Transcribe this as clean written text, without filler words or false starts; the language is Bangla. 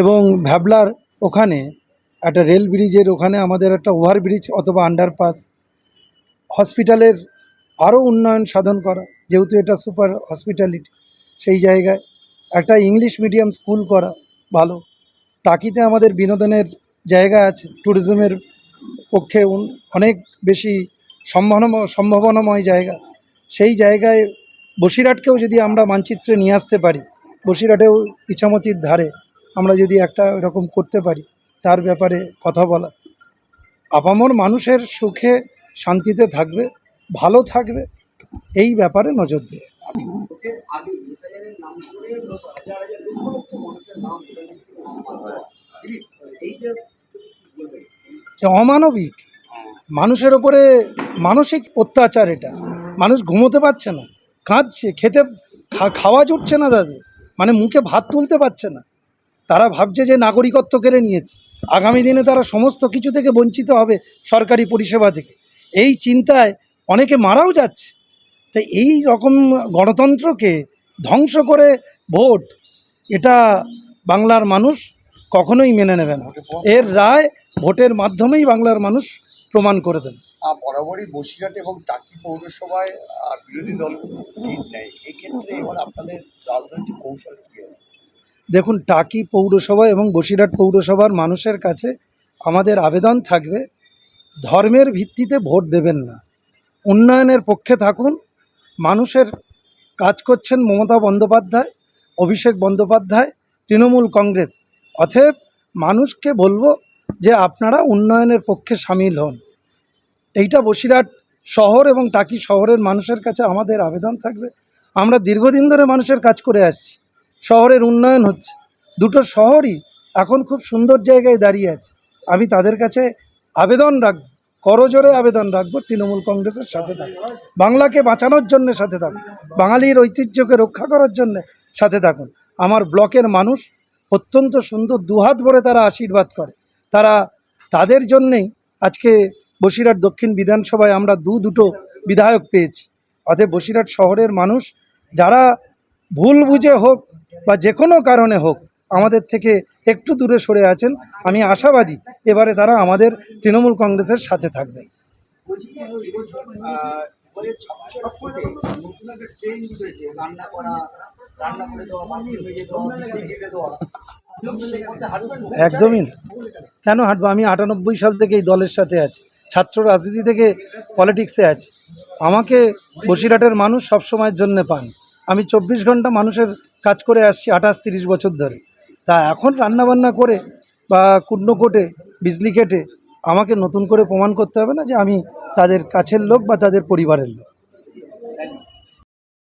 এবং ভ্যাবলার ওখানে একটা রেল ব্রিজের ওখানে আমাদের একটা ওভারব্রিজ অথবা আন্ডারপাস, হসপিটালের আরও উন্নয়ন সাধন করা, যেহেতু এটা সুপার হসপিটালিটি, সেই জায়গায় একটা ইংলিশ মিডিয়াম স্কুল করা ভালো। টাকিতে আমাদের বিনোদনের জায়গা আছে, ট্যুরিজমের পক্ষে অনেক বেশি সম্ভাবনাময় জায়গা। সেই জায়গায় বসিরহাটকেও যদি আমরা মানচিত্রে নিয়ে আসতে পারি, বসিরহাটেও ইছামতির ধারে আমরা যদি একটা এরকম করতে পারি, তার ব্যাপারে কথা বলা, আপামর মানুষের সুখে শান্তিতে থাকবে, ভালো থাকবে, এই ব্যাপারে নজর দেয়। অমানবিক, মানুষের ওপরে মানসিক অত্যাচার। এটা মানুষ ঘুমোতে পারছে না, কাঁদছে, খাওয়া জুটছে না তাদের, মানে মুখে ভাত তুলতে পারছে না। তারা ভাবছে যে নাগরিকত্ব কেড়ে নিয়েছে, আগামী দিনে তারা সমস্ত কিছু থেকে বঞ্চিত হবে, সরকারি পরিষেবা থেকে। এই চিন্তায় অনেকে মারাও যাচ্ছে। তাই এই রকম গণতন্ত্রকে ধ্বংস করে ভোট, এটা বাংলার মানুষ কখনোই মেনে নেবে না। এর রায় ভোটের মাধ্যমেই বাংলার মানুষ প্রমাণ করে দেবে। বরাবরই বসিরহাট এবং টাকি পৌরসভায় বিরোধী দলগুলো লিড নেয়, এক্ষেত্রে এবার আপনাদের রাজনৈতিক কৌশল কী আছে? দেখুন, টাকি পৌরসভা এবং বসিরহাট পৌরসভার মানুষের কাছে আমাদের আবেদন থাকবে, ধর্মের ভিত্তিতে ভোট দেবেন না, উন্নয়নের পক্ষে থাকুন। মানুষের কাজ করছেন মমতা বন্দ্যোপাধ্যায়, অভিষেক বন্দ্যোপাধ্যায়, তৃণমূল কংগ্রেস। অতএব মানুষকে বলবো যে আপনারা উন্নয়নের পক্ষে সামিল হন। এইটা বসিরহাট শহর এবং টাকি শহরের মানুষের কাছে আমাদের আবেদন থাকবে। আমরা দীর্ঘদিন ধরে মানুষের কাজ করে আসছি, শহরের উন্নয়ন হচ্ছে, দুটো শহরই এখন খুব সুন্দর জায়গায় দাঁড়িয়ে আছে। আমি তাদের কাছে আবেদন রাখব, করজোরে আবেদন রাখবো, তৃণমূল কংগ্রেসের সাথে থাকুন, বাংলাকে বাঁচানোর জন্য সাথে থাকুন, বাঙালির ঐতিহ্যকে রক্ষা করার জন্য সাথে থাকুন। আমার ব্লকের মানুষ অত্যন্ত সুন্দর, দুহাত ভরে তারা আশীর্বাদ করে। তাদের জন্যেই আজকে বসিরহাট দক্ষিণ বিধানসভায় আমরা দুটো বিধায়ক পেয়েছি। অতএব বসিরহাট শহরের মানুষ যারা ভুল বুঝে হোক বা যে কোনো কারণে হোক আমাদের থেকে একটু দূরে সরে আছেন, আমি আশাবাদী এবারে তারা আমাদের তৃণমূল কংগ্রেসের সাথে থাকবে। একদমই না, কেন হাঁটবো? আমি 98 সাল থেকে এই দলের সাথে আছি, ছাত্র রাজনীতি থেকে পলিটিক্সে আছি। আমাকে বসিরহাটের মানুষ সবসময়ের জন্যে পান। আমি 24 ঘন্টা মানুষের কাজ করে আসছি 28-30 বছর ধরে। তা এখন রান্নাবান্না করে বা কুটনো কোটে বিজলি কেটে আমাকে নতুন করে প্রমাণ করতে হবে না যে আমি তাদের কাছের লোক বা তাদের পরিবারের লোক।